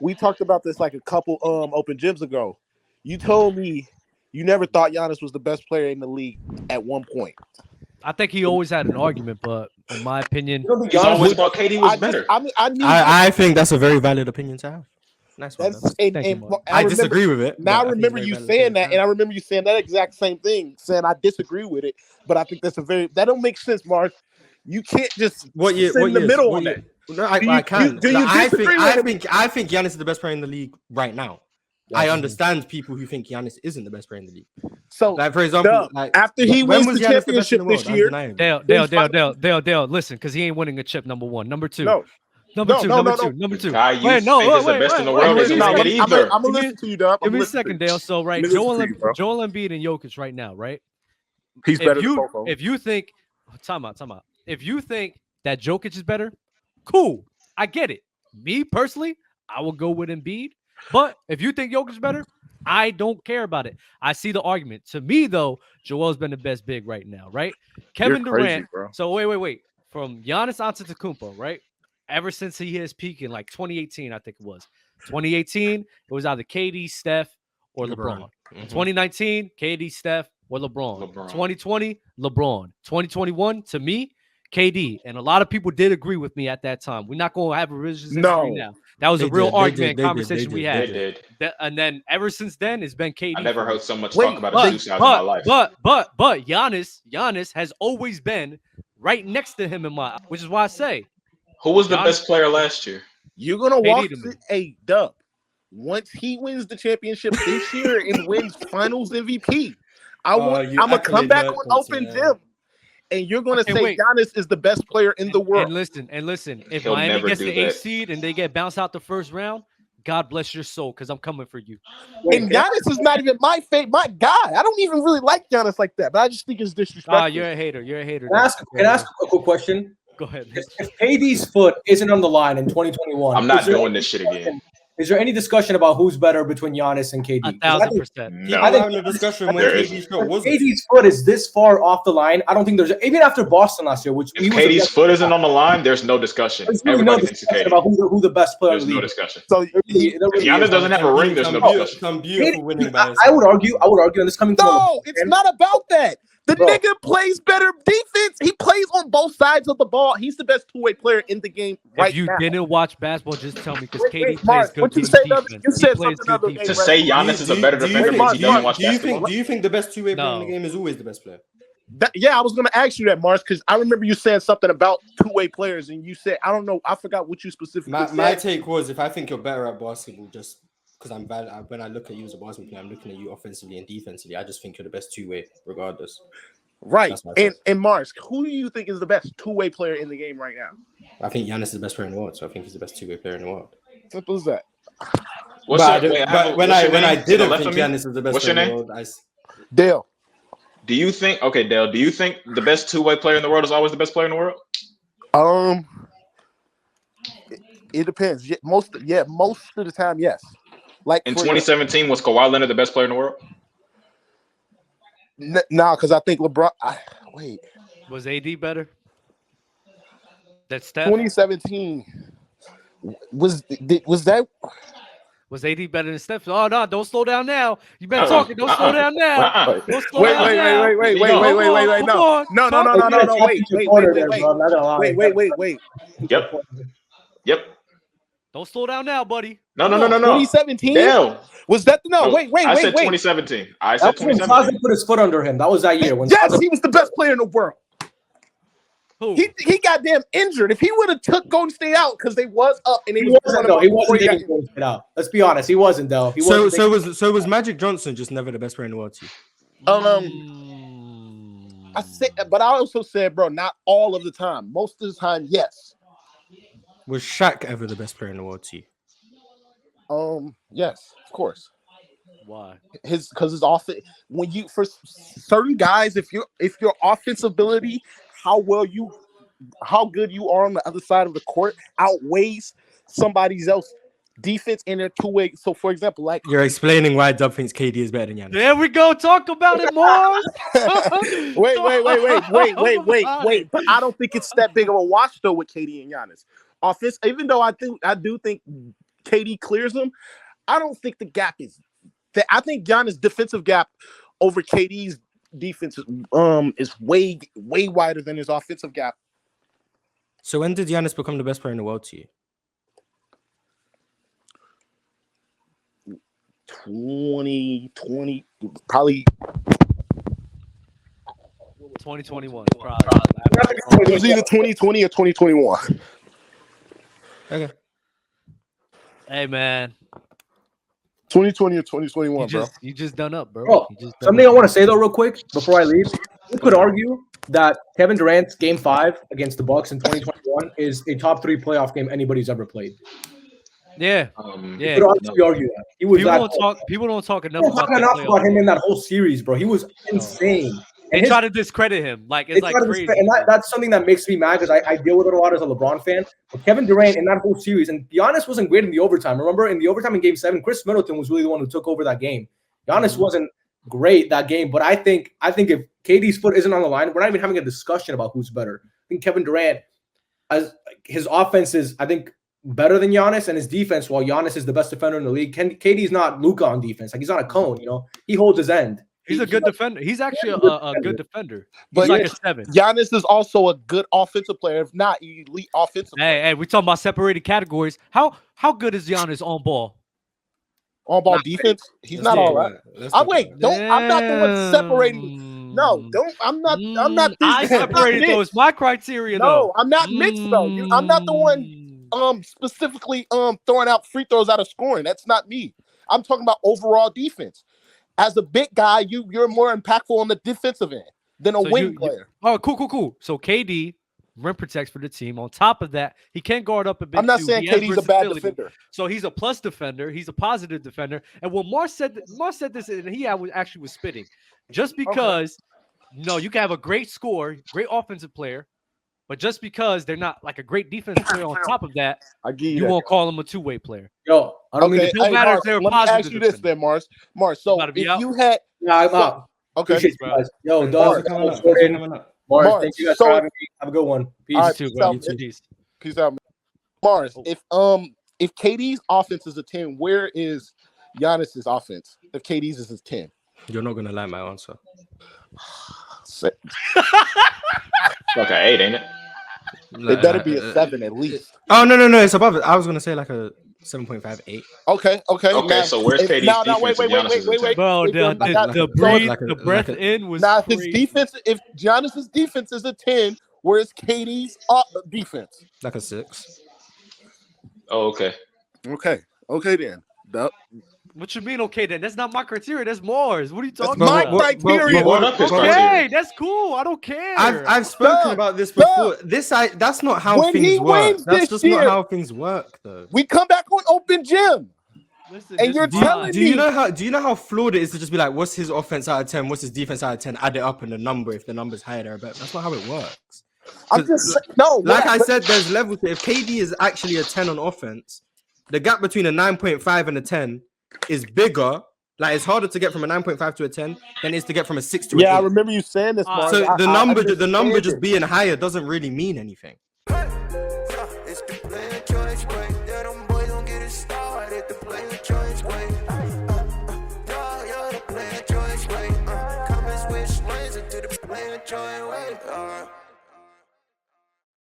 we talked about this like a couple open gyms ago. You told me you never thought Giannis was the best player in the league at one point. I think he always had an argument, but in my opinion, He's always thought KD was better. I think that's a very valid opinion to have. Nice one. I disagree with it. Now I remember you saying that, and I remember you saying that exact same thing, saying I disagree with it. But I think that don't make sense, Mark. You can't just sit in the middle on that. No, I can. I think Giannis is the best player in the league right now. I understand people who think Giannis isn't the best player in the league. So, like for example, like, after he wins the championship this year, Dale, listen, because he ain't winning a chip. Number one, number two. Number two. Guy, you think he's the best in the world isn't it either. I'm gonna listen to you, Dub. Give me a second, Dale. So, right, Joel Embiid and Jokic right now, right? He's better than both of them. If you think, time out. If you think that Jokic is better, cool. I get it. Me personally, I will go with Embiid. But if you think Jokic is better, I don't care about it. I see the argument. To me, though, Joel's been the best big right now, right? Kevin Durant. So wait. From Giannis Antetokounmpo, right? Ever since he hit his peak in like 2018, I think it was. 2018, it was either KD, Steph, or LeBron. 2019, KD, Steph, or LeBron. 2020, LeBron. 2021, to me, KD. And a lot of people did agree with me at that time. We're not going to have a religious history now. That was a real argument conversation we had. They did. And then ever since then, it's been KD. I never heard so much talk about a 2 size in my life. But Giannis has always been right next to him in my, which is why I say, who was the best player last year? You're gonna walk a Dub. Once he wins the championship this year and wins Finals MVP, I'm gonna come back on open gym. And you're going to say Giannis is the best player in the world. And listen. If Miami gets the 8th seed and they get bounced out the first round, God bless your soul, because I'm coming for you. And Giannis is not even my guy. I don't even really like Giannis like that, but I just think it's disrespectful. You're a hater. Can I ask a quick question? Go ahead. If KD's foot isn't on the line in 2021, I'm not doing this shit again. Is there any discussion about who's better between Giannis and KD? 1,000%. No. I think the discussion when KD's foot is this far off the line. I don't think there's even after Boston last year, which if KD's foot isn't on the line, there's no discussion. Everybody thinks KD about who the best player. There's no discussion. So if Giannis doesn't have a ring, there's no discussion. I would argue, and this coming. No, it's not about that. The nigga plays better defense. He plays on both sides of the ball. He's the best two-way player in the game right now. If you didn't watch basketball, just tell me, because KD plays Mark, good what you defense. say? You said something other game. To say Giannis is a better defender because he doesn't watch basketball. Do you think the best two-way player in the game is always the best player? I was going to ask you that, Mars, because I remember you saying something about two-way players, and you said, I don't know, I forgot what you specifically said. My take was, if I think you're better at basketball, just because when I look at you as a basketball player, I'm looking at you offensively and defensively. I just think you're the best two-way, regardless. Right. And Mars, who do you think is the best two-way player in the game right now? I think Giannis is the best player in the world, so I think he's the best two-way player in the world. Simple as that. When I didn't think Giannis is the best player in the world, Dale. Do you think the best two-way player in the world is always the best player in the world? It depends. Most of the time, yes. Like in 2017, was Kawhi Leonard the best player in the world? No, because I think LeBron. Was AD better? That's Steph. 2017 was that? Was AD better than Steph? Oh no! Don't slow down now. You better talking. Don't slow down now. Don't slow down now. Wait. No. Wait. Yep. Don't slow down now, buddy. No. 2017. Damn. Was that wait? I said 2017. I said 2017. Put his foot under him. That was that year. Yes, he was the best player in the world. Who? He got damn injured. If he would have took Golden State out because they was up and he wasn't taking Golden State out. Let's be honest, he wasn't though. So was Magic Johnson just never the best player in the world to you? I said, but I also said, bro, not all of the time. Most of the time, yes. Was Shaq ever the best player in the world to you? Yes, of course. Why? Because his offense. When you for certain guys, if your offensive ability, how good you are on the other side of the court outweighs somebody else defense in their two-way. So, for example, like you're explaining why Dub thinks KD is better than Giannis. There we go. Talk about it more. Wait. But I don't think it's that big of a watch though with KD and Giannis. Offense, even though I do think KD clears him, I don't think the gap is that. I think Giannis' defensive gap over KD's defense is way wider than his offensive gap. So when did Giannis become the best player in the world to you? 2020, probably. 2021. It was either 2020 or 2021. Okay. Hey man, 2020 or 2021, bro. you just done up, bro. Oh, You just done something I up. want to say though, real quick, before I leave. You could argue that Kevin Durant's Game 5 against the Bucks in 2021 is a top 3 playoff game anybody's ever played. Yeah, You yeah. could honestly argue that. He was People that don't talk. People don't talk enough People about talk that enough playoff about him game. in that whole series, bro. He was insane. They And his- try to discredit him. Like they it's like try to crazy. discredit- and that's something that makes me mad because I deal with it a lot as a LeBron fan. But Kevin Durant in that whole series, and Giannis wasn't great in the overtime. Remember, in the overtime in Game 7, Chris Middleton was really the one who took over that game. Giannis wasn't great that game, but I think if KD's foot isn't on the line, we're not even having a discussion about who's better. I think Kevin Durant, as his offense is, I think, better than Giannis, and his defense, while Giannis is the best defender in the league, KD's not Luka on defense. Like he's not a cone, you know. He holds his end. He's a good defender. He's actually a good defender. But He's like a 7. Giannis is also a good offensive player, if not elite offensive player. Hey, we talking about separated categories. How good is Giannis on ball? On ball Not defense, he's Let's not talk all right. about it. Let's I talk wait, about it. don't. I'm not the one separating. No, don't. I'm not. I'm not. I This, I'm not separated mixed. those. My criteria, No, though. I'm not mixed though. I'm not the one specifically throwing out free throws out of scoring. That's not me. I'm talking about overall defense. As a big guy, you're more impactful on the defensive end than a So wing player. Oh, cool. So KD rim protects for the team. On top of that, he can guard up a bit. I'm not too. saying He has KD's a bad versatility. defender. So he's a plus defender. He's a positive defender. And when Mars said this, and he actually was spitting, just because you can have a great scorer, great offensive player, but just because they're not like a great defensive player on top of that, I give you that. won't call them a two-way player. Yo, I don't mean Okay, to. don't matter if Mars, they're a let me ask positive you this defender. then, Mars. Mars, so About to be if out. you had Yeah, I'm out. okay, Appreciate you guys. Yo, Thanks dog. for coming up. Jordan, Thanks for coming up. Mars, Mars, thank you guys so- for having me. Have a good one. Peace. All right, Too, peace bro. out, man. Peace. Peace out, man. Mars, if KD's offense is a 10, where is Giannis's offense? If KD's is a 10, You're not gonna like my answer. Like an 8, ain't it? It better be a 7 at least. Oh no, it's above it. I was gonna say like a 7.58. Okay. Okay, Now, so where's KD's now, defense wait, if Giannis is a 10? Bro, Wait, the I got- breathe, like a- the breath like a- in was Now, if his crazy. defense, if Giannis's defense is a 10, where's KD's defense? Like a 6. Oh, okay. Okay then. What you mean? Okay, then that's not my criteria. That's Mars. What are you That's talking my about? criteria. What up his Okay, criteria? that's cool. I don't care. I've spoken Stop, about this stop. before. That's not how When he things work. wins That's this just year- not how things work, though. We come back on open gym. Listen, and this you're is telling mine. Do you know how flawed it is to just be like, what's his offense out of 10? What's his defense out of 10? Add it up and the number. If the number's higher, they're better. That's not how it works. I'm just no. Like I said, there's levels to it. If KD is actually a 10 on offense, the gap between a 9.5 and a 10 is bigger. Like it's harder to get from a 9.5 to a 10 than it is to get from a 6 to a 8. Yeah, I remember you saying this. Mars. So the I number understand just it. being higher doesn't really mean anything. It's the plan, choice, break